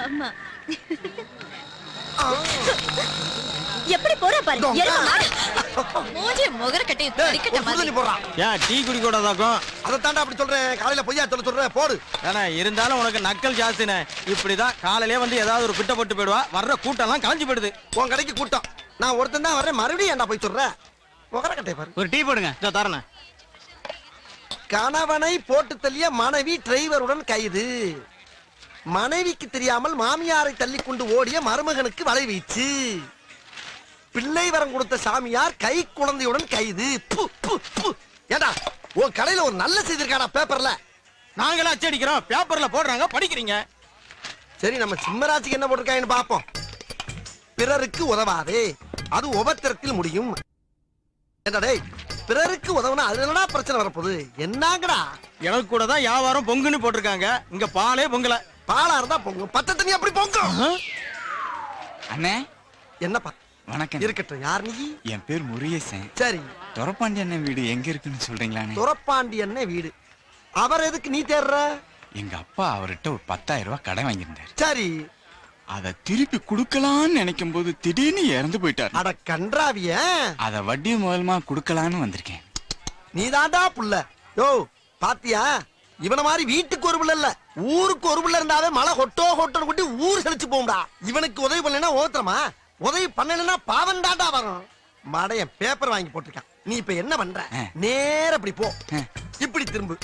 ஆமா. எப்படி போறா பாரு. மூஞ்சி முகர கட்டி தடிக்கட்ட மாதிரி. ஏன் டீ குடி கூடாதாக்கும்? அத தாண்டா அப்படி சொல்றேன். காலையில பொய்யா சொல்றேன் போடு. ஏன்னா இருந்தாலும் உனக்கு நக்கல் ஜாஸ்தினே. இப்படிதான் காலையிலே வந்து ஏதாவது ஒரு பிட்ட போட்டு போயிடுவா. வர்ற கூட்டம் எல்லாம் காஞ்சி போயிடுது. உன் கடைக்கு கூட்டம். நான் ஒருத்தன் தான் வர்றேன். மறுபடியும் ஏன்டா போய் சொல்ற? முகர கட்டை பாரு. ஒரு டீ போடுங்க. இதோ தரேன். கணவனை போட்டு தள்ளிய மனைவி டிரைவருடன் கைது. மனைவிக்கு தெரியாமல் மாமியாரை தள்ளி கொண்டு ஓடிய மருமகனுக்கு வலை வீச்சு. பிள்ளை வரம் கொடுத்த சாமியார் கை குழந்தையுடன் கைது. ஏடா உன் கடையில ஒரு நல்ல செய்தி இருக்காடா பேப்பர்ல? நாங்களா அச்சடிக்கிறோம், பேப்பர்ல போடுறாங்க, படிக்கிறீங்க. சரி, நம்ம சிம்மராஜுக்கு என்ன போட்டிருக்காங்கன்னு பாப்போம். பிறருக்கு உதவாதே, அது உபத்திரத்தில் முடியும். என்னடா பிறருக்கு உதவுனா அதுல என்னடா பிரச்சனை வரப்போகுது? என்னங்கடா? எனக்கு கூட தான் வியாபாரம் பொங்குன்னு போட்டிருக்காங்க. இங்க பாலே பொங்கல. பாலா இருந்தா பொங்கும், பச்சை தண்ணி அப்படி பொங்கும். அண்ணே என்னப்பா? வணக்கம். இருக்கட்டும். யார் நீ? என் பேர் முருகேசன். சரி, துரப்பாண்டி அண்ணன் வீடு எங்க இருக்குன்னு சொல்றீங்களாண்ணே? துரப்பாண்டி அண்ணன் வீடு. அவர் எதுக்கு நீ தேடுற? எங்க அப்பா அவர்கிட்ட ஒரு 10,000 ரூபாய் கடன் வாங்கியிருந்தாரு. சரி, அத திருப்பி குடுக்கலான்னு நினைக்கும் போது திடீர்னு இறந்து போயிட்டாரு. அட கன்றாவிய. அத வட்டி மூலமா குடுக்கலான்னு வந்திருக்கேன். நீதாண்டா புள்ள. யோ பாத்தியா, இவன மாதிரி வீட்டுக்கு ஒரு புள்ள இல்ல, ஊருக்கு ஒரு புள்ள இருந்தாவே மழை ஹொட்டோ ஹொட்டோன்னு கூட்டி ஊர் செழிச்சு போகும்டா. இவனுக்கு உதவி பண்ணலன்னா ஓத்திரமா? உதவி பண்ணலன்னா பாவம் தாண்டா வரும். மடையன் பேப்பர் வாங்கி போட்டிருக்கான். நீ இப்ப என்ன பண்ற? நேர அப்படி போ, இப்படி திரும்பு,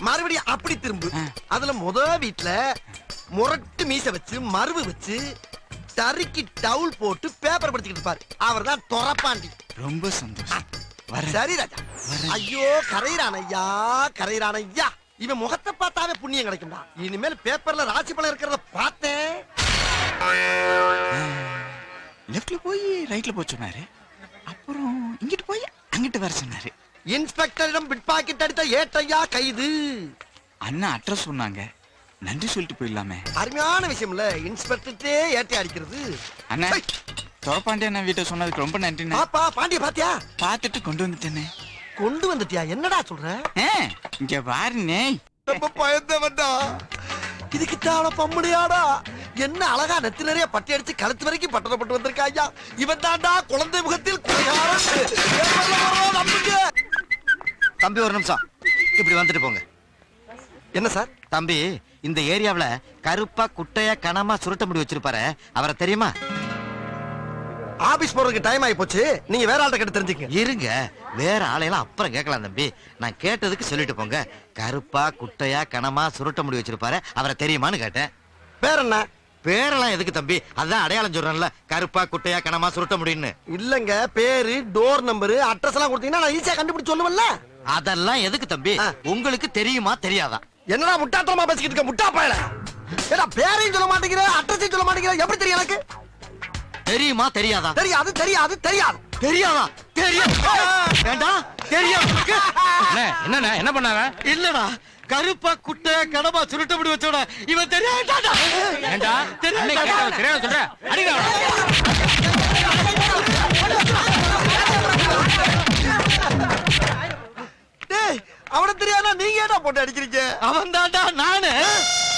மறுபடியும் அப்படி திரும்பு. அதுல வீட்டுல முரட்டு மீச வச்சு மருவு வச்சு தறிக்கு டவுல் போட்டு பேப்பர் படிச்சுக்கிட்டு பாரு. அவர் தான் துரப்பாண்டி. ரொம்ப சந்தோஷம். சரி ராஜா. ஐயோ கரையிறான் ஐயா, கரையிறான் ஐயா. இவன் முகத்தை பார்த்தாவே புண்ணியம் கிடைக்கும்டா. இனிமேல் பேப்பர்ல ராசி பலன் இருக்கிறத பார்த்தேன். லெஃப்ட்ல போய் ரைட்ல போய் சொன்னாரு. அப்புறம் இங்கிட்டு போய் அங்கிட்டு வர சொன்னாரு. இன்ஸ்பெக்டரிடம் பிட் பாக்கெட் அடித்த ஏட்டையா கைது. அண்ணா அட்ரஸ் சொன்னாங்க, நன்றி சொல்லிட்டு போயிடலாமே. அருமையான விஷயம் இல்ல, இன்ஸ்பெக்டரே ஏட்டை அடிக்கிறது. அண்ணா துரப்பாண்டி அண்ணன் வீட்டை சொன்னதுக்கு ரொம்ப நன்றி. பாப்பா பாண்டிய பாத்தியா? பார்த்துட்டு கொண்டு வந்துட்டேனே. கொண்டு வந்துட்டியா? என்னடா சொல்ற? இங்க பாருனே. ரொம்ப பயந்தவன்டா. இதுக்கு தான பம்முடியாடா. என்ன அழகா நெத்தி நிறைய பட்டி அடிச்சு கழுத்து வரைக்கும் பட்டணப்பட்டு வந்திருக்கா ஐயா. இவன் தாண்டா குழந்தை முகத்தில் தம்பி ஒரு நிமிஷம் இப்படி வந்துட்டு போங்க. என்ன சார்? தம்பி, இந்த ஏரியாவுல கருப்பா குட்டையா கனமா சுருட்ட முடி வச்சிருப்பாரு, அவரை தெரியுமா? ஆபீஸ் போறதுக்கு டைம் ஆகி போச்சு, நீங்க வேற ஆள்கிட்ட கேட்டு தெரிஞ்சுக்க. இருங்க, வேற ஆளையெல்லாம் அப்புறம் கேட்கலாம் தம்பி. நான் கேட்டதுக்கு சொல்லிட்டு போங்க. கருப்பா குட்டையா கனமா சுருட்ட முடி வச்சிருப்பாரு, அவரை தெரியுமான்னு கேட்டேன். பேர் என்ன? பேரெல்லாம் எதுக்கு தம்பி? அதான் அடையாளம் சொல்றேன்ல, கருப்பா குட்டையா கனமா சுருட்ட முடின்னு. இல்லங்க, பேரு, டோர் நம்பரு, அட்ரஸ் எல்லாம் கொடுத்தீங்கன்னா நான் ஈஸியா கண்டுபிடிச்சு சொல்லுவேன்ல. அதெல்லாம் எதுக்கு தம்பி? உங்களுக்கு தெரியுமா தெரியாதா? என்னடா முட்டாத்தனமா பேசிக்கிட்டு இருக்க முட்டா பயல? ஏடா பேரையும் சொல்ல மாட்டேங்கிற, அட்ரஸையும் சொல்ல மாட்டேங்கிற, எப்படி தெரியும் எனக்கு? தெரியுமா தெரியாதா? தெரியாது தெரியாது தெரியாது. தெரியாதா? தெரியும். வேண்டாம் தெரியும். என்ன என்ன பண்ணாங்க? இல்லடா, கருப்பா குட்டை கனமா சுருட்ட முடி வச்சோட இவன் தெரியாதா? ஏண்டா தெரியாது சொல்ற? அடிடா. டேய், அவன தெரியாதா? நீங்க ஏடா போட்டு அடிக்கிறீங்க? அவன் தாண்டா நானு.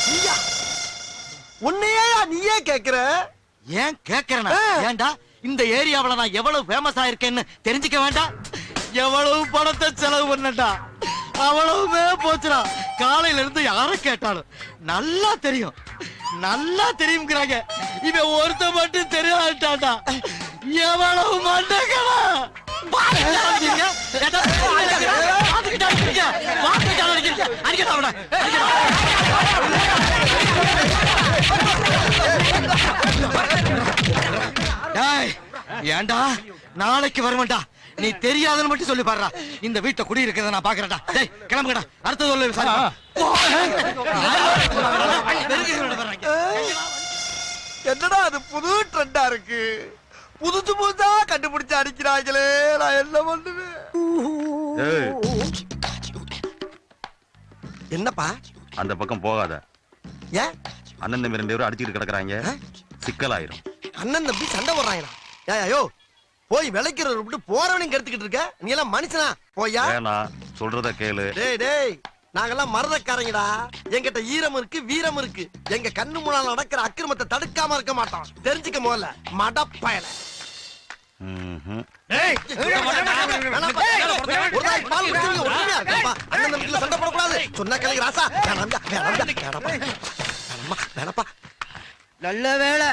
நீயா? உன்னையா நீயே கேக்குற? ஏன் கேக்குறேனா? ஏண்டா இந்த ஏரியாவுல நான் எவ்வளவு ஃபேமஸ் ஆயிருக்கேன்னு தெரிஞ்சுக்க வேண்டாம்? எவ்வளவு பணத்தை செலவு பண்ணட்டா, அவ்வளவுமே போச்சுடா. காலையில இருந்து யார கேட்டாலும் நல்லா தெரியும் நல்லா தெரியுங்கிறாங்க. இவன் ஒருத்த மட்டும் தெரியாட்டாண்டா. எவ்வளவு மண்டகடா. ஏண்டா நாளைக்கு வருவேன்டா. நீ தெரியாதுன்னு மட்டும் சொல்லி பாருடா. இந்த வீட்டை குடி இருக்கிறத நான் பாக்குறேன்டா. டேய் கிளம்புங்கடா, அடுத்த சொல்லு. என்னடா அது புது ட்ரெண்டா இருக்கு? புதுசு புதுசா கண்டுபிடிச்சு அடிக்கிறாங்களே, நான் என்ன பண்ணுவேன்? என்னப்பா? அந்த பக்கம் போகாத. ஏன்? அண்ணன் தம்பி 2 பேரும் அடிச்சுட்டு கிடக்குறாங்க, சிக்கலாயிரும். அண்ணன் தம்பி சண்டை போடுறாங்களா? ஏயோ போய் விளைக்கிறத விட்டு போறவனையும் கெடுத்துக்கிட்டு இருக்க. நீ எல்லாம் மனுஷனா? போயா. வேணா, சொல்றத கேளு. டேய் டேய், நாங்கெல்லாம் மருதக்காரங்கடா. எங்கிட்ட ஈரம் இருக்கு, வீரம் இருக்கு. எங்க கண்ணு முன்னால நடக்கிற அக்கிரமத்தை தடுக்காம இருக்க மாட்டோம். தெரிஞ்சுக்க முதல்ல மடப்பயல. ம்ஹும். ஒரு நாள் பால் குடிச்சீங்க, ஒற்றுமையா இருக்கப்பா. அண்ணன் தம்பிக்குள்ள சண்டை போடக்கூடாது. சொன்னா கேளுங்க ராசா. வேணப்பா. நல்ல வேளை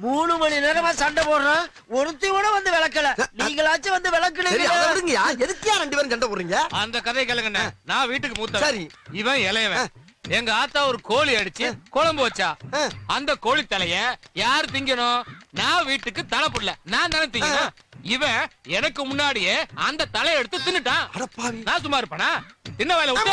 3 மணி நேரமா சண்டை போடுறோம், ஒருத்தி கூட வந்து விளக்கல. நீங்களாச்சும் வந்து சரி, விளக்குனீங்க. அதை விடுங்கயா. எதுக்கியா 2 பேரும் சண்டை போடுறீங்க? அந்த கதையை கேளுங்கண்ணே. நான் வீட்டுக்கு மூத்தவன், சரி. இவன் இளையவன். எங்க ஆத்தா ஒரு கோழி அடிச்சு குழம்பு வச்சா. அந்த கோழி தலைய யார் திங்கணும்? நான் வீட்டுக்கு தலை புடல, நான் தானே திங்கணும். இவன் எனக்கு முன்னாடியே அந்த தலையை எடுத்து தின்னுட்டான். அடப்பாவி. நான் சும்மா இருப்பானா? தின்ன வேலை விட்டு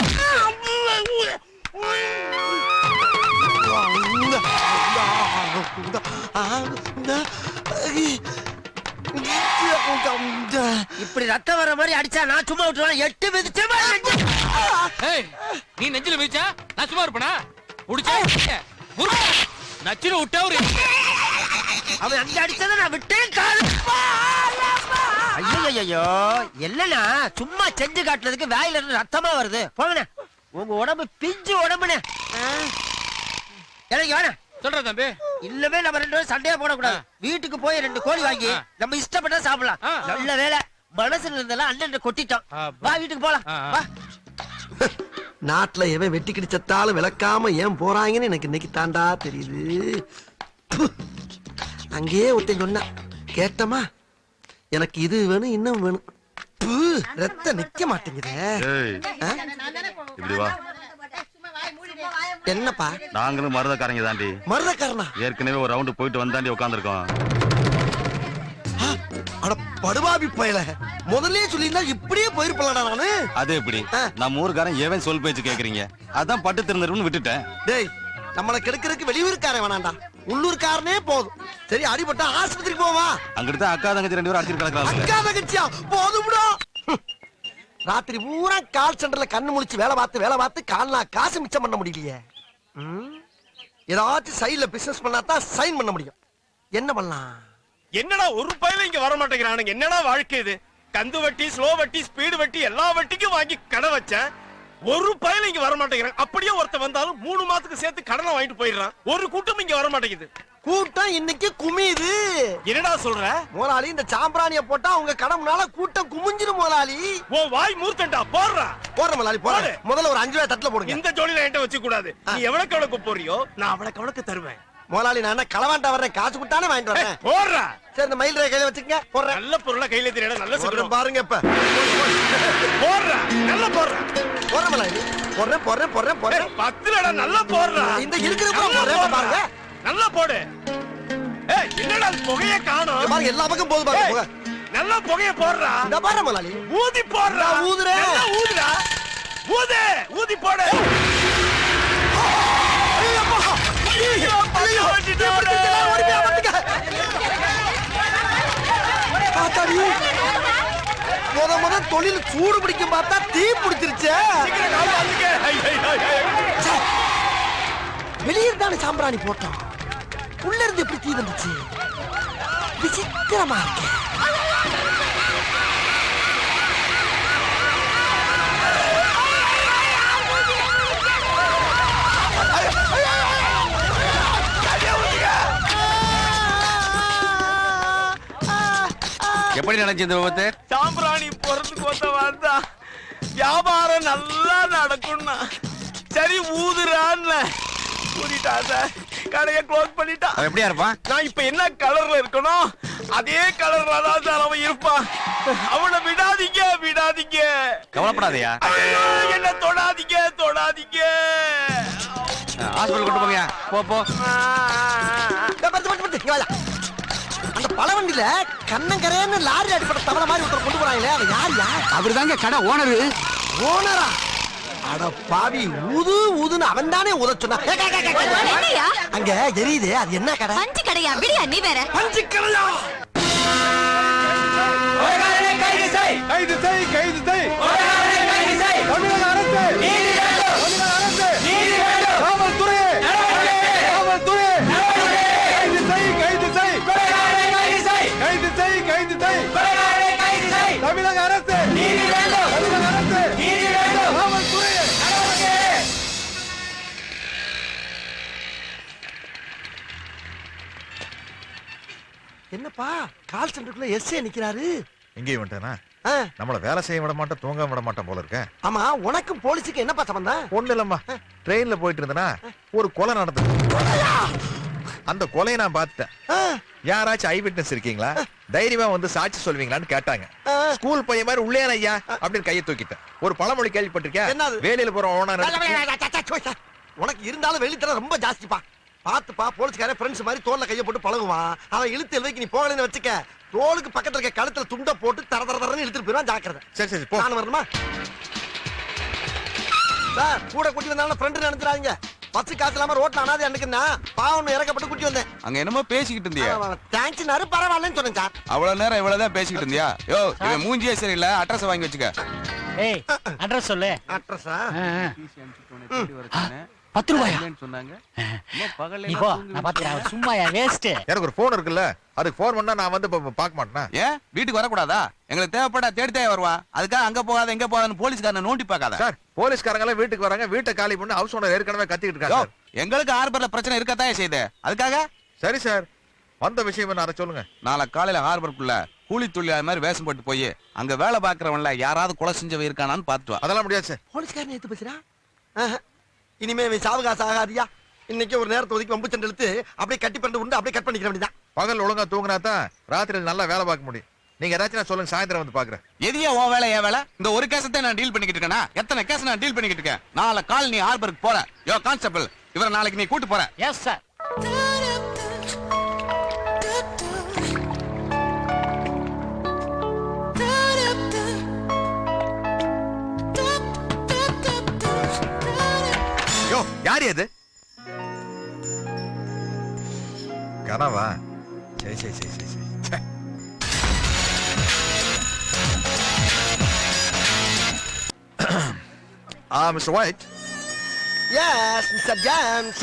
இப்படி ரத்தம் வர மாதிரி அடிச்சா நான் சும்மா விட்டுருவேன். 8 மிதிச்சு ஏய், நீ நெஞ்சில மிதிச்சா நான் சும்மா இருப்பனா? புடிச்சா நச்சில விட்டா ஒரு அவன் அங்க அடிச்சதை நான் விட்டேன். காது ஐயோ இல்லனா சும்மா செஞ்சு காட்டுறதுக்கு வாயில இருந்து ரத்தமா வருது. போங்கண்ணே, உங்க உடம்பு பிஞ்சு உடம்புனே. எனக்கு வேணாம். சொல்ற தம்பி. இல்லவே நம்ம 2 பேரும் சண்டையா போடக்கூடாது. வீட்டுக்கு போய் 2 கோழி வாங்கி நம்ம இஷ்டப்பட்டா சாப்பிடலாம். நல்ல வேலை மனசுல இருந்தெல்லாம் அண்ணன் கொட்டிட்டோம். வா வீட்டுக்கு போலாம். வா. நாட்டுல எவன் வெட்டி கிடிச்சத்தாலும் விளக்காம ஏன் போறாங்கன்னு எனக்கு இன்னைக்கு தாண்டா தெரியுது. அங்கேயே ஒருத்தன் சொன்ன கேட்டமா, எனக்கு இது வேணும் இன்னும் வேணும். ரத்த நிக்க மாட்டேங்குதே. ஏய், இப்படி வா. என்னப்பா? நாங்களும் மருதக்காரங்க தாண்டி. மருதக்காரனா? ஏற்கனவே ஒரு ரவுண்டு போயிட்டு வந்தாண்டி உட்காந்துருக்கோம். அட படுபாவி பயல, முதல்லயே சொல்லியிருந்தா இப்படியே போயிருப்பலடா நானு. அது எப்படி? நம்ம ஊருக்காரன் ஏவன் சொல் பேச்சு கேக்குறீங்க, அதான் பட்டு திருந்தருன்னு விட்டுட்டேன். டேய், நம்மள கெடுக்கிறதுக்கு வெளியூர்காரன் வேணாண்டா, உள்ளூர்காரனே போதும். சரி, அடிபட்டா ஆஸ்பத்திரிக்கு போவா. அங்கிட்டு தான் அக்கா தங்கச்சி 2 பேரும் அடிச்சிட்டு கிடக்குறாங்க. அக்கா தங்கச்சியா? போதும்டா. ராத்திரி பூரா கால் சென்டர்ல கண்ணு முழிச்சு வேலை பார்த்து கால்னா காசு மிச்சம் பண்ண முடியலையே. ஏதாச்சும் சைடுல பிசினஸ் பண்ணாதான் சைன் பண்ண முடியும். என்ன பண்ணலாம்? என்னடா ஒரு பையில இங்க வர மாட்டேங்கிறானுங்க. என்னடா வாழ்க்கை இது? கந்து வட்டி, ஸ்லோ வட்டி, ஸ்பீடு வட்டி எல்லா வட்டிக்கும் வாங்கி கடை வச்சேன். ஒரு பையில இங்க வர மாட்டேங்கிறாங்க. அப்படியே ஒருத்த வந்தாலும் 3 மாசத்துக்கு சேர்த்து கடனை வாங்கிட்டு போயிடுறான். ஒரு கூட்டம் இங்க வர மாட்டேங்குது. கூட்டம் இன்னைக்கு குமியுது. என்னடா சொல்ற? முதலாளி, இந்த சாம்பிராணிய போட்டா உங்க கடை முன்னால கூட்டம் குமிஞ்சிரும் முதலாளி. ஓ வாய் மூர்த்தண்டா. போடுறா. போடுற முதலாளி, போடு. முதல்ல ஒரு 5 ரூபாய் தட்டுல போடுங்க. இந்த ஜோடியில என்கிட்ட வச்சு கூடாது. நீ எவ்வளவுக்கு போறியோ நான் அவ்வளவுக்கு தருவேன். முதலாளி, நான் என்ன களவாண்டா வர்றேன், காசு கொடுத்தானே வாங்கிட்டு வரேன். போடுறா. சரி, இந்த மயில் கையில வச்சுக்கங்க, போடுறேன். நல்ல பொருளை கையில தெரியல. நல்ல சொல்றேன் பாருங்க. இப்ப போடுறா. நல்ல போடுறா. போடுற முதலாளி. போடுறேன். 10லடா. நல்லா போடுறா. இந்த இருக்கிறப்ப போடுறேன் பாருங்க. நல்லா போடு. ஏய், என்னடா புகைய காணோம்? பாருங்க, எல்லா பக்கம் போகுது பாருங்க புகை. நல்லா புகைய போடுறா. இந்த பாருங்க முதலாளி. ஊதி போடுறா. ஊதுறேன். நல்லா ஊதுடா. ஊதி போடு. முத தொழில் சூடு பிடிக்கும் பார்த்தா தீ பிடிச்சிருச்சு. வெளியிருந்தானே சாம்பிராணி போட்டோம், உள்ள இருந்து எப்படி தீ வந்துச்சு? விசித்திரமா இருக்கு. எப்படி நினைச்சு இந்த விபத்து? சாம்பிராணி போறதுக்கு வந்தா வியாபாரம் நல்லா நடக்கும்னா சரி ஊதுறான்னு ஊதிட்டா சார். கடையை க்ளோஸ் பண்ணிட்டா. அவன் எப்படியா இருப்பான்? நான் இப்ப என்ன கலர்ல இருக்கணும் அதே கலர்ல தான் சார் அவன் இருப்பான். அவனை விடாதீங்க. கவலைப்படாதயா. என்ன தொடாதீங்க. ஹாஸ்பிடல் கொண்டு போங்க. போ. அந்த பழவண்டியில கண்ணங்கரையன்னு லாரி அடிப்பட்ட தவளை மாதிரி ஒருத்தர் கொண்டு போறாங்களே, அது யாருயா? அவர் தாங்க கடை ஓனரு. ஓனரா? அட பாவி, ஊதுன்னு அவன் தானே ஊத சொன்னா. என்னையா? அங்க எரியுது, அது என்ன கடை? பஞ்சு கடையா? விடியா நீ வேற. பஞ்சு கடையா? கைது செய். தமிழக அரசு. காவல்துறை. கைது செய். தமிழக அரசு. காவல்துறை. என்னப்பா கால் சென்டருக்குள்ள எஸ்ஏ நிக்கிறாரு? எங்கேயும் வந்துட்டானா? ஆ, நம்மள வேலை செய்ய விட மாட்டேன், தூங்க விட மாட்டேன் போல இருக்க. ஆமா உனக்கும் போலீஸுக்கு என்னப்பா சம்பந்தம்? ஒண்ணு இல்லம்மா, ட்ரெயின்ல போயிட்டு இருந்தனா ஒரு கொலை நடந்தது. அந்த கொலையை நான் பார்த்துட்டேன். ஆ, யாராச்சும் ஐ விட்னஸ் இருக்கீங்களா, தைரியமா வந்து சாட்சி சொல்வீங்களான்னு கேட்டாங்க. ஆ. ஸ்கூல் பையன் மாதிரி உள்ளே ஐயா அப்படின்னு கையை தூக்கிட்டேன். ஒரு பழமொழி கேள்விப்பட்டிருக்கியா? என்னது? வேலையில போற ஓனர் உனக்கு இருந்தாலும் வெளித்தர ரொம்ப ஜாஸ்திப்பா. பாத்துப்பா, போலீஸ்காரன் ஃப்ரெண்ட்ஸ் மாதிரி தோல்ல கைய போட்டு பழகுவான். அவன் இழுத்து எழுவைக்கு நீ போகலன்னு வச்சுக்க, தோலுக்கு பக்கத்துல இருக்க கழுத்துல துண்டை போட்டு தர தர தரன்னு இழுத்துட்டு போயிடுவான். ஜாக்கிரதை. சரி சரி போ. நான் வரணுமா சார்? கூட கூட்டி வந்தாலும் ஃப்ரெண்டு நினைச்சிடாதீங்க. பஸ் காசு இல்லாம ரோட்ல அனாதை அன்னைக்குன்னா பாவம் இறக்கப்பட்டு கூட்டி வந்தேன். அங்க என்னமோ பேசிக்கிட்டு இருந்தியா? தேங்க்ஸ்னாரு, பரவாயில்லன்னு சொன்னேன் சார். அவ்வளவு நேரம் இவ்வளவுதான் பேசிக்கிட்டு இருந்தியா? யோ இவன் மூஞ்சியே சரியில்லை, அட்ரஸ் வாங்கி வச்சுக்க. ஏய் அட்ரஸ் சொல்லு. அட்ரஸா? 10 ரூபாயா? சொன்னாங்க. நீ போ, நான் பாத்துக்கிறேன். சும்மாயா வேஸ்ட். எனக்கு ஒரு போன் இருக்குல்ல, அதுக்கு போன் பண்ணா நான் வந்து பார்க்க மாட்டேனா? ஏன் வீட்டுக்கு வரக்கூடாதா? எங்களுக்கு தேவைப்பட்டா தேடி வருவா. அதுக்காக அங்க போகாத இங்க போகாதன்னு போலீஸ்காரனை நோண்டி பார்க்காத. சார், போலீஸ்காரங்க எல்லாம் வீட்டுக்கு வராங்க, வீட்டை காலி பண்ணி ஹவுஸ் ஓனர் ஏற்கனவே கத்திக்கிட்டு யோ, இருக்காங்க. எங்களுக்கு ஹார்பர்ல பிரச்சனை இருக்கத்தான் செய்யுது. அதுக்காக சரி சார், வந்த விஷயம் என்ன அதை சொல்லுங்க. நாளை காலையில ஹார்பருக்குள்ள கூலி தொழிலாளி மாதிரி வேஷம் போட்டு போய் அங்க வேலை பாக்குறவன்ல யாராவது கொலை செஞ்சவன் இருக்கானான்னு பாத்துட்டு வா. அதெல்லாம் முடியாது சார். போலீஸ்காரன் எடுத்து பேசுறா? இனிமே இவன் சாவகாசம் ஆகாதியா? இன்னைக்கு ஒரு நேரத்தை ஒதுக்கி வம்பு சண்டை இழுத்து அப்படியே கட்டி பண்ணி உண்டு அப்படியே கட் பண்ணிக்கிற வேண்டியதான். பகல் ஒழுங்கா தூங்கினா தான் ராத்திரியில் நல்லா வேலை பார்க்க முடியும். நீங்க ஏதாச்சும் சொல்லுங்க, சாயந்தரம் வந்து பாக்குறேன். எதையா ஓ வேலை ஏன் வேலை? இந்த ஒரு கேஸத்தை நான் டீல் பண்ணிக்கிட்டு இருக்கேனா? எத்தனை கேஸ் நான் டீல் பண்ணிக்கிட்டு இருக்கேன். நாளை கால் நீ ஹார்பருக்கு போற. யோ கான்ஸ்டபிள், இவரை நாளைக்கு நீ கூட்டு போற. Yes sir. யோ யார் அது? கனவா? சரி சரி சரி சரி சரி. ச்சே. Mister white. S mister James.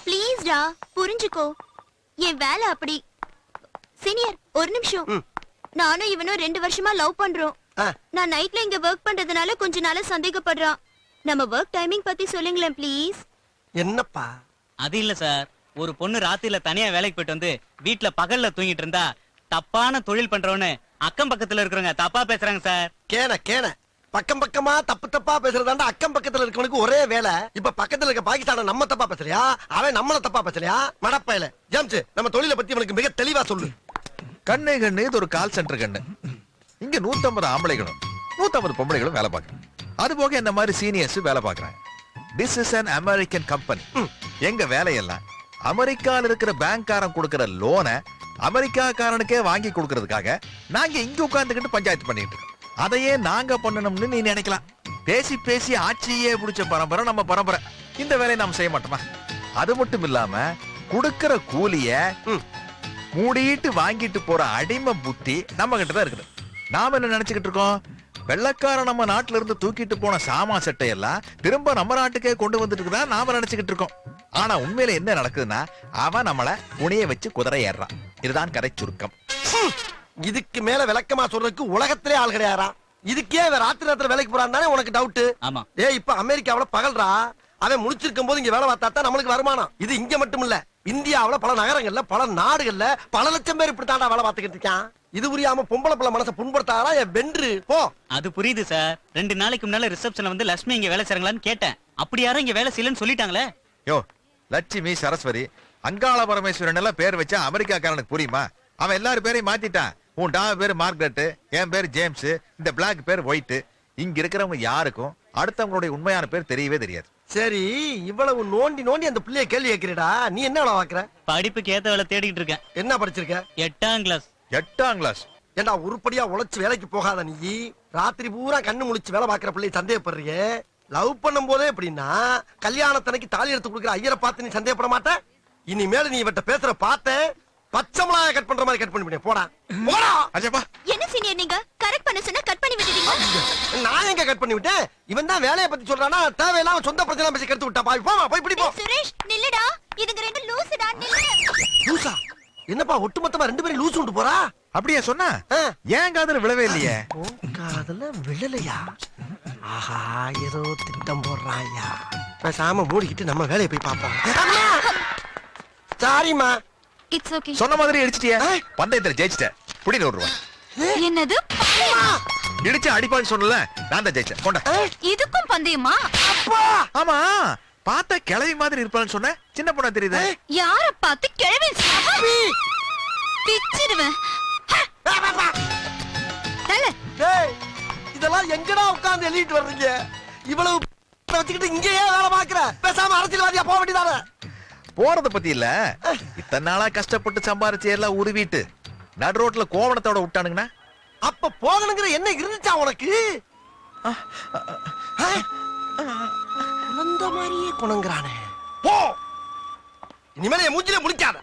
Please டா, புரிஞ்சுக்கோ. என் வேலை அப்படி. சீனியர், ஒரு நிமிஷம். நானும் இவனும் 2 வருஷமா லவ் பண்றோம். ஆ. நான் நைட்ல இங்க ஒர்க் பண்றதுனால கொஞ்ச நாளா சந்தேகப்படுறான். நம்ம ஒர்க் டைமிங் பத்தி சொல்லுங்களேன் ப்ளீஸ். என்னப்பா? அது இல்ல சார், ஒரு பொண்ணு ராத்திரில தனியா வேலைக்கு போயிட்டு வந்து வீட்ல பகல்ல தூங்கிட்டு இருந்தா தப்பான தொழில் பண்றவன்னு அக்கம் பக்கத்துல இருக்கிறவங்க தப்பா பேசுறாங்க சார். கேன கேன பக்கம் பக்கமா தப்பு தப்பா பேசுறதாண்டா அக்கம் பக்கத்துல இருக்கவனுக்கு ஒரே வேலை. இப்ப பக்கத்துல இருக்க பாகிஸ்தான நம்ம தப்பா பேசலையா, அவன் நம்மள தப்பா பேசலையா? மடப்பையில ஜேம்ஸ், நம்ம தொழிலை பத்தி அவனுக்கு மிக தெளிவா சொல்லு. கண்ணு கண்ணு இது ஒரு கால் சென்டர் கண்ணு. இங்க 150 ஆம்பளைகளும் 150 பொம்பளைகளும் வேலை பார்க்கறாங்க. அது போக இந்த மாதிரி சீனியர்ஸ் வேலை பார்க்கறாங்க. This is an American company. எங்க வேலையெல்லாம் அமெரிக்கால இருக்கிற பேங்க்காரன் கொடுக்கிற லோனை அமெரிக்காக்காரனுக்கே வாங்கி கொடுக்கறதுக்காக நாங்க இங்க உட்கார்ந்துகிட்டு பஞ்சாயத்து பண்ணிட்டு இருக்கோம். அதையே நாங்க பண்ணணும்னு நீ நினைக்கலாம். பேசி பேசி ஆட்சியே பிடிச்ச பரம்பரை நம்ம பரம்பரை. இந்த வேலையை நாம் செய்ய மாட்டோமா? அது மட்டும் இல்லாம கொடுக்கிற கூலிய மூடிட்டு வாங்கிட்டு போற அடிமை புத்தி நம்ம கிட்ட தான் இருக்குது. நாம என்ன நினைச்சுக்கிட்டு இருக்கோம்? வெள்ளக்காரன் நம்ம நாட்டுல இருந்து தூக்கிட்டு போன சாமா சட்டை எல்லாம் திரும்ப நம்ம நாட்டுக்கே கொண்டு வந்துட்டு இருக்கா நாம நினைச்சுக்கிட்டு இருக்கோம். ஆனா உண்மையில என்ன நடக்குதுன்னா, அவன் நம்மள உனைய வச்சு குதிரை ஏறான். இதுதான் கதை சுருக்கம். இதுக்கு மேல விளக்கமா சொல்றதுக்கு உலகத்திலே ஆள் கிடையாரா? இதுக்கே வேற ராத்திரி நேரத்துல வேலைக்கு போறான் தானே உனக்கு டவுட்? ஆமா. இப்ப அமெரிக்காவுல பகல்றா, அவன் முடிச்சிருக்கும் போது இங்க வேலை பார்த்தா தான் நம்மளுக்கு வருமானம். இது இங்க மட்டும் இல்ல, இந்தியாவுல பல நகரங்கள்ல பல நாடுகள்ல பல லட்சம் பேர் இப்படித்தாண்டா வேலை பார்த்துக்கிட்டு இருக்கான். இது புரியாம பொம்பளை பிள்ளை மனசை புண்படுத்தாரா என் வென்று போ. அது புரியுது சார். 2 நாளைக்கு முன்னால ரிசப்ஷன்ல வந்து லட்சுமி இங்க வேலை செய்றாங்களான்னு கேட்டேன். அப்படி யாரும் இங்க வேலை செய்யலன்னு சொல்லிட்டாங்களே. யோ லட்சுமி, சரஸ்வதி, அங்காள பரமேஸ்வரன் எல்லாம் பேர் வச்சா அமெரிக்காக்காரனுக்கு புரியுமா? அவன் எல்லாரும் பேரையும் மாத்திட்டான். உன் டா பேரு மார்கரெட், என் பேரு ஜேம்ஸ், இந்த பிளாக் பேர் ஒயிட். இங்க இருக்கிறவங்க யாருக்கும் அடுத்தவங்களுடைய உண்மையான பேர் தெரியவே தெரியாது. சரி, இவ்வளவு நோண்டி நோண்டி அந்த பிள்ளைய கேள்வி கேட்கிறடா, நீ என்ன வேலை பாக்குற? படிப்புக்கு ஏத்த வேலை தேடிட்டு இருக்கேன். என்ன படிச்சிருக்க? 8ஆம் கிளாஸ். 8ஆம் கிளாஸ்? ஏண்டா உருப்படியா உழைச்சு வேலைக்கு போகாத நீ ராத்திரி பூரா கண்ணு முழிச்சு வேலை பாக்குற பிள்ளைய சந்தேகப்படுறியே? லவ் பண்ணும் போதே எப்படின்னா கல்யாணத்தனைக்கு தாலி எடுத்து கொடுக்குற ஐயரை பார்த்து நீ சந்தேகப்பட மாட்ட? இனிமேல் நீ இவட்ட பேசுற பார்த்த பச்சை மிளகாய் கட் பண்ற மாதிரி கட் பண்ணி போடா போடா. அஜப்பா, என்ன சீனியர், நீங்க கரெக்ட் பண்ண சொன்னா கட் பண்ணி விட்டுட்டீங்க. நான் எங்க கட் பண்ணி விட்டேன்? இவன் தான் வேலையை பத்தி சொல்றானா, தேவையில்லாம சொந்த பிரச்சனை பேசி கெடுத்து விட்டா. பாவி போமா, போய் பிடி போ. சுரேஷ் நில்லுடா, இதுங்க 2 லூசுடா, நில்லு. லூசா? என்னப்பா ஒட்டுமொத்தமா 2 பேரும் லூசு விட்டு போறா? அப்படியே சொன்னா ஏன் காதுல விழவே இல்லையே. உன் காதுல விழலையா? ஆஹா, ஏதோ திட்டம் போடுறாயா. பேசாம மூடிக்கிட்டு நம்ம வேலையை போய் பார்ப்போம். சாரிம்மா. It's okay. சொன்ன மாதிரி அடிச்சிட்டியே. பந்தயத்துல ஜெயிச்சிட்ட. புடி 100 ரூபாய். என்னது? இடிச்சு அடிப்பான்னு சொன்னல, நான் தான் ஜெயிச்சேன். கொண்டா. இதுக்கும் பந்தயமா? ஆமா, பார்த்தா கிழவி மாதிரி இருப்பான்னு சொன்ன, சின்ன பொண்ணா தெரியுது. யார பார்த்து கிழவி பிச்சிடுவேன். டேய், இதெல்லாம் எங்கடா உட்கார்ந்து எழுதிட்டு வர்றீங்க? இவ்வளவு வச்சுக்கிட்டு இங்கேயே வேலை பாக்குற. பேசாம அரசியல்வாதியா போக வேண்டியதானே? போறத பத்தி இல்ல, இத்தனை நாளா கஷ்டப்பட்டு சம்பாரிச்சு எல்லாம் உருவிட்டு நடு ரோட்ல கோவணத்தோட விட்டானுங்கண்ணா. அப்ப போகணுங்கிற என்ன இருந்துச்சா உனக்கு? குழந்த மாதிரியே குணங்குறானே. போ, இனிமேல என் மூஞ்சிலே முழிக்காத.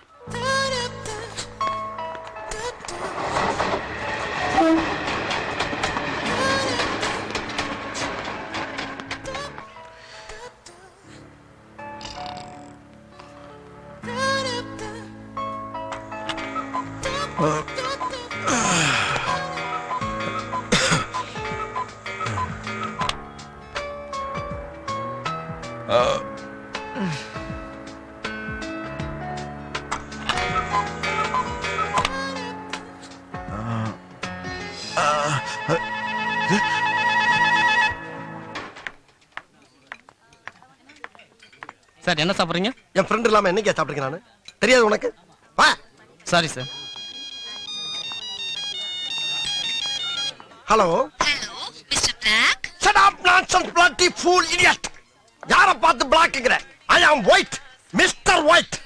சார் என்ன சாப்பிடுறீங்க? என் ஃப்ரெண்ட் இல்லாம என்னைக்கே சாப்பிடுங்க நானு? தெரியாது உனக்கு? வா. Sorry sir. Hello. Hello mister black. Shut up nonsense bloody fool idiot. யார பார்த்து பிளாக்ங்கற? I am white. Mr. White.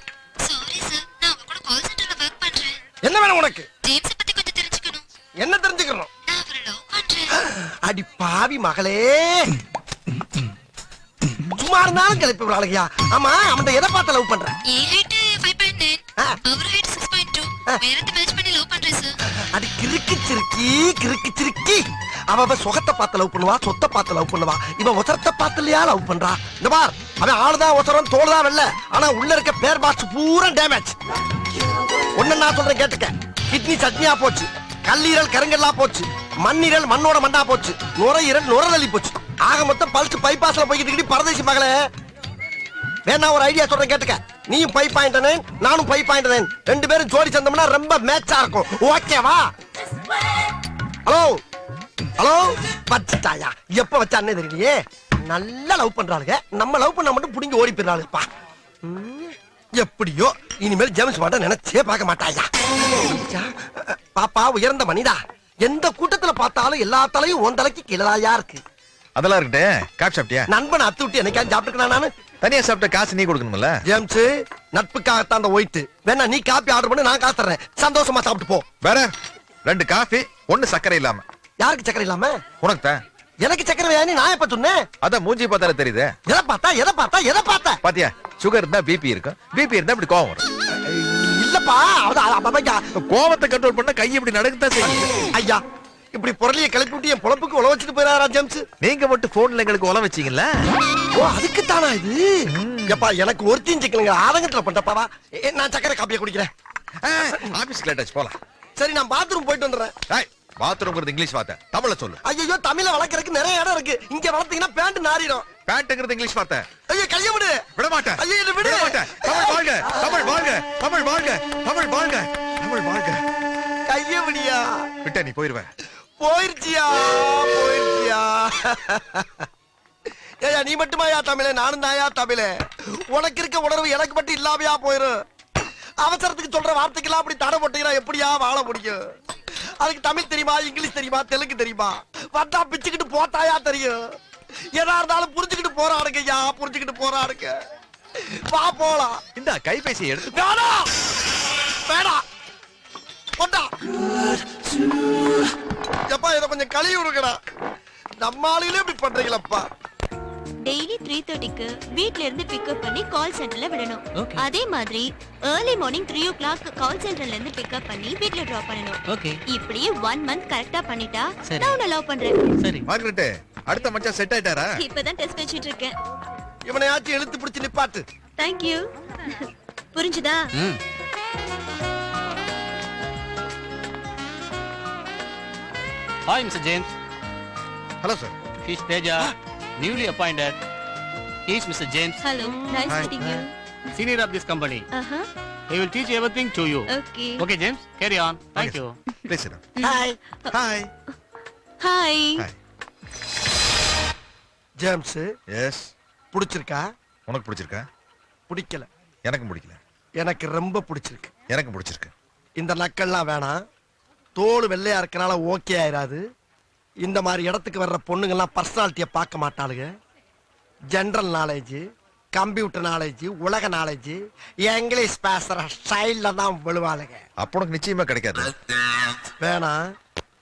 Sorry sir, நான் உங்க கூட கால் சென்டர்ல வர்க் பண்றேன். என்ன வேணும் உனக்கு? ஜேம்ஸ் பத்தி கொஞ்சம் தெரிஞ்சுக்கணும். என்ன தெரிஞ்சுக்கணும்? நான் அவரை லவ் பண்றேன். அடி பாவி மகளே. சும்மா இருந்தாலும் கிளப்பி விடுறாளையா. ஆமா, அவன்கிட்ட எதை பார்த்து லவ் பண்ற? என் ஹைட் 5.9, அவர் ஹைட் 6.2. வேறத்தை மேட்ச் பண்ணி லவ் பண்றேன் சார். அடி கிறுக்கு சிறுக்கி. அவ சுகத்தை பார்த்து லவ் பண்ணுவா, சொத்தை பார்த்து லவ் பண்ணுவா. இவன் ஒசரத்தை பார்த்து இல்லையா லவ் பண்றா? இந்த பார், அவன் ஆளுதான் ஒசரம், தோல்தான் வெல்ல. ஆனா உள்ள இருக்க பேர் பாக்ஸ் பூரா டேமேஜ். ஒண்ணு நான் சொல்றேன் கேட்டுக்க. கிட்னி சட்னியா போச்சு, கல்லீரல் கருங்கல்லா போச்சு, மண்ணீரல் மண்ணோட மண்ணா போச்சு, நுரையீரல் நுரலி போச்சு. ஆக மொத்தம் பல்ஸ் பைபாஸ்ல போய்கிட்டு பரதேசி மகளே. வேணா ஒரு ஐடியா சொல்றேன் கேட்டுக்க. நீயும் 5.9, நானும் 5.9, ரெண்டு பேரும் ஜோடி சேர்ந்தோம்னா ரொம்ப மேட்சா இருக்கும். ஓகேவா? Hello hello. வச்சுட்டாயா? எப்ப வச்சானே தெரியலையே. நல்லா லவ் பண்றாளுங்க. நம்ம லவ் பண்ணா மட்டும் புடிங்கி ஓடி போயிடறாளுப்பா. எப்படியோ இனிமேல் ஜேம்ஸ் மாட்ட நினைச்சே பார்க்க மாட்டாயா. பாப்பா உயர்ந்த மனிதா, எந்த கூட்டத்துல பார்த்தாலும் எல்லா தலையும் உன் தலைக்கு கீழதாயா இருக்கு. அதெல்லாம் இருக்கட்டும், காப்பி சாப்பிட்டியா? நண்பன் அத்து விட்டு என்னைக்காவது சாப்பிட்டுக்கணும் நானு? தனியா சாப்பிட்ட காசு நீ கொடுக்கணும்ல. ஜேம்ஸ், நட்புக்காகத்தான் அந்த ஒயிட். வேணா நீ காப்பி ஆர்டர் பண்ணி நான் காசு தர்றேன். சந்தோஷமா சாப்பிட்டு போ. வேற 2 காஃபி, 1 சக்கரை இல்லாம. யாருக்கு சக்கரை இல்லாம? உனக்கு தான். எனக்கு சக்கரை வேணி நான் எப்ப சொன்னேன்? அதான் மூஞ்சி பார்த்தாலே தெரியுது. எதை பார்த்தா பாத்தியா, சுகர் இருந்தா பிபி இருக்கும், பிபி இருந்தா இப்படி கோவம் வரும். இல்லப்பா, கோவத்தை கண்ட்ரோல் பண்ண கை இப்படி நடக்கத்தான் செய்யும். ஐயா, இப்படி பொருளிய கிளப்பி விட்டு என் பொழப்புக்கு உழ வச்சுட்டு போயிடாரா ஜேம்ஸ்? நீங்க மட்டும் போன்ல எங்களுக்கு உழ வச்சீங்கல்ல. ஓ, அதுக்கு தானா இது? எப்பா, எனக்கு ஒருத்தையும் சிக்கலுங்க ஆதங்கத்துல பண்ணப்பாவா. நான் சக்கரை காப்பியை குடிக்கிறேன். ஆபீஸ்க்கு லேட் ஆச்சு, போலாம். சரி, நான் பாத்ரூம் போயிட்டு வந்துடுறேன். பாத்ரூம்ங்கிறது இங்கிலீஷ் வார்த்தை, தமிழ்ல சொல்லு. ஐயோ, தமிழ வளர்க்கறதுக்கு நிறைய இடம் இருக்கு. இங்க வளர்த்தீங்கன்னா பேண்ட் நாரிடும். பேண்ட்ங்கிறது இங்கிலீஷ் வார்த்தை. ஐயோ, கைய விடு. விட மாட்டேன். ஐயோ, என்ன விடு. விட மாட்டேன். தமிழ் வாழ்க, தமிழ் வாழ்க, தமிழ் வாழ்க, தமிழ் வாழ்க, தமிழ் வாழ்க. கைய விடியா. விட்ட நீ போயிருவேன். போயிருச்சியா. ஏயா, நீ மட்டுமாயா தமிழே? நானும் தாயா தமிழே. உனக்கு இருக்க உணர்வு எனக்கு மட்டும் இல்லாமையா போயிரும். அவசரத்துக்கு சொல்ற வார்த்தைக்கெல்லாம் அப்படி தடை போட்டீங்கன்னா எப்படியா வாழ முடியும்? அதுக்கு தமிழ் தெரியுமா, இங்கிலீஷ் தெரியுமா, தெலுங்கு தெரியுமா? வந்தா பிச்சுக்கிட்டு போட்டாயா தெரியும். எதா இருந்தாலும் புரிஞ்சுக்கிட்டு போறானுங்க ஐயா, புரிஞ்சுக்கிட்டு போறானுங்க. வா போலாம். இந்த கைபேசி எடுத்து. வேணாம் போட்டா. எப்பா, இதை கொஞ்சம் கழுவி விடுங்கடா. நம்ம ஆளுகளே இப்படி பண்றீங்களப்பா. டெய்லி 3:30க்கு வீட்ல இருந்து பிக்கப் பண்ணி கால் சென்டர்ல விடணும். அதே மாதிரி early morning 3 o'clock கால் சென்டர்ல இருந்து பிக்கப் பண்ணி வீட்ல டிராப் பண்ணணும். இப்படியே 1 month கரெக்ட்டா பண்ணிட்டா நான் உன்னை லவ் பண்றேன். சரி மார்கரெட், அடுத்த மச்சான் செட் ஆயிட்டாரா? இப்பதான் டெஸ்ட் வச்சிட்டு இருக்கேன். இவனையாச்சும் இழுத்து பிடிச்சு நிப்பாட்டு. Thank you. புரிஞ்சுதா? Hi mister James. Hello sir. He's Teja, newly appointed. He is Mr. James, hello, nice Hi. Meeting you. senior of this company. He will teach everything to you. ஓகே. Okay, James, carry on. Thank you. Please sit hi hi. Hi. Hi. James yes. பிடிச்சிருக்கா? உனக்கு பிடிச்சிருக்கா? பிடிக்கல. எனக்கும் பிடிக்கல. எனக்கு ரொம்ப பிடிச்சிருக்கு. எனக்கும் பிடிச்சிருக்கு. இந்த நக்கல்லாம் வேணாம். தோல் வெள்ளையா இருக்கனால ஓகே ஆயிராது. இந்த மாதிரி இடத்துக்கு வர்ற பொண்ணுங்கெல்லாம் பர்சனாலிட்டியை பார்க்க மாட்டாளுங்க. ஜெனரல் நாலேஜ், கம்ப்யூட்டர் நாலேஜ், உலக நாலேஜ், இங்கிலீஷ் பேசுற ஸ்டைல்ல தான் விழுவாளுங்க. அப்போ உனக்கு நிச்சயமா கிடைக்காது. வேணாம்.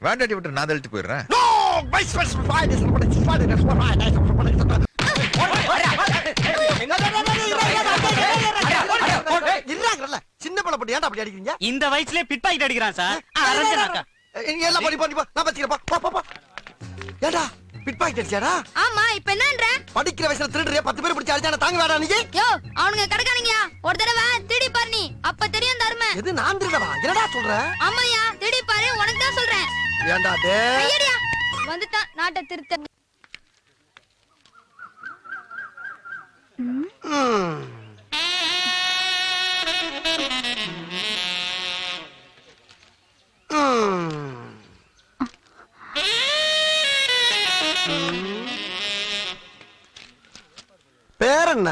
வேண்டாட்டி விட்டு நான் தள்ளிட்டு போயிடுறேன். No! Vice versa. Fine, it's fine, it's fine, it's fine. இருறாங்கல்ல, சின்ன பிள்ளை போட்டு ஏன்டா அப்படி அடிக்கிறீங்க? இந்த வயசுலயே பிட் பாக்கெட் அடிக்கிறான் சார். அரஞ்சனாக்கா. நீ எல்லாம் பண்ணி பண்ணி நான் வச்சுக்கிறேன். போ போ போ. ஏண்டா பிட் பாக்கெட் அடிச்சாடா? ஆமா இப்ப என்னன்ற? படிக்கிற வயசுல திருடுறியா? 10 பேர் பிடிச்சு அடிச்சானே தாங்க வேடா நீ? யோ அவனுங்க கடக்கானீங்கயா. ஒரு தடவை திருடி பாரு நீ. அப்ப தெரியும் தர்ம. எது நான் திருடவா? என்னடா சொல்ற? ஆமாயா திருடி பாரு உனக்கு தான் சொல்றேன். ஏண்டா டேய்? ஐயடியா. வந்துட்டான் நாட்டை திருத்த. பேர் என்ன?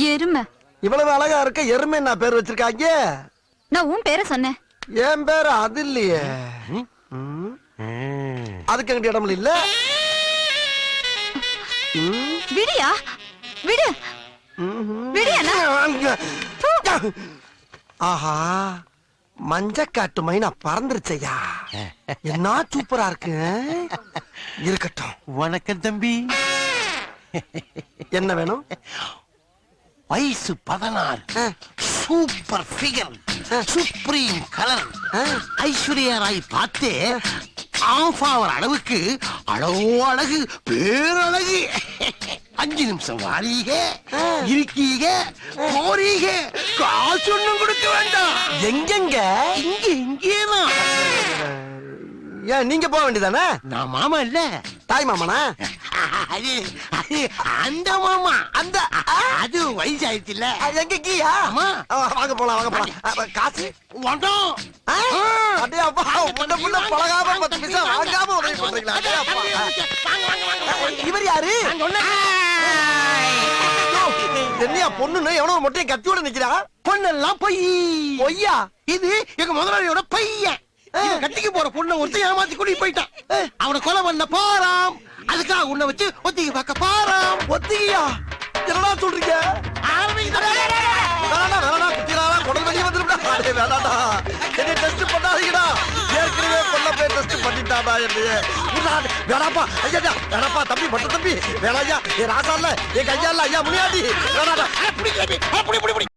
எருமை. இவ்வளவு அழகா இருக்க எருமை என்ன பேர் வச்சிருக்காங்க? நான் உன் பேரை சொன்னேன். என் பேரு அது இல்லையே. அதுக்கு எங்கிட்ட இடம் இல்ல. விடியா விடு. விடியா. ஆஹா, மஞ்சக்காட்டு மைனா பறந்துருச்சையா. என்ன சூப்பரா இருக்கு. இருக்கட்டும். வணக்கம் தம்பி. என்ன வேணும்? வயசு 16, super figure, supreme colour, Aishwarya Rai பார்த்து ஆஃப் ஆவர் அளவுக்கு அழகோ அழகு, பேரழகு. 5 நிமிஷம் வாரீக, இருக்கீக, போறீக, காசு ஒண்ணும் கொடுக்க வேண்டாம். எங்கெங்க? இங்கேதான். ஏன் நீங்க போக வேண்டியதானே? நான் மாமா இல்ல, தாய் மாமனா? அது அது அந்த மாமா. அந்த அது வயசாயிடுச்சு இல்ல. எங்க கீயா? ஆமா. வாங்க போலாம், வாங்க போலாம். காசு வந்தோம். அடே அப்பா, உன்ன புள்ள பழகாம 10 நிமிஷம் வாங்காம உதவி பண்றீங்களா? அடே அப்பா. இவர் யாரு? என்னையா பொண்ணுன்னு எவனோ மொட்டையை கத்தியோட நிக்கிறா? பொண்ணெல்லாம் பொய். பொய்யா? இது எங்க முதலாளியோட பையன். இவன் கட்டிக்கு போற பொண்ணை ஒருத்தன் ஏமாத்தி கூட்டிட்டு போயிட்டான். அவனை கொலை பண்ண போறான். அதுக்காக உன்னை வச்சு ஒத்திகை பார்க்க போறான். ஒத்திகையா? என்னடா சொல்றீங்க? வேணாடா, வேணாடா, குத்திராடா, குடல் வெளியே வந்துருடா. அடே வேணாடா, என்னை டெஸ்ட் பண்ணாதீங்கடா. ஏற்கனவே பொண்ணை போய் டெஸ்ட் பண்ணிட்டாடா என்னைய. வேணாப்பா, ஐயா வேணாப்பா, தம்பி பட்ட தம்பி வேணாயா. என் ராசா இல்ல, என் கையா இல்ல, ஐயா முனியாண்டி வேணாடா.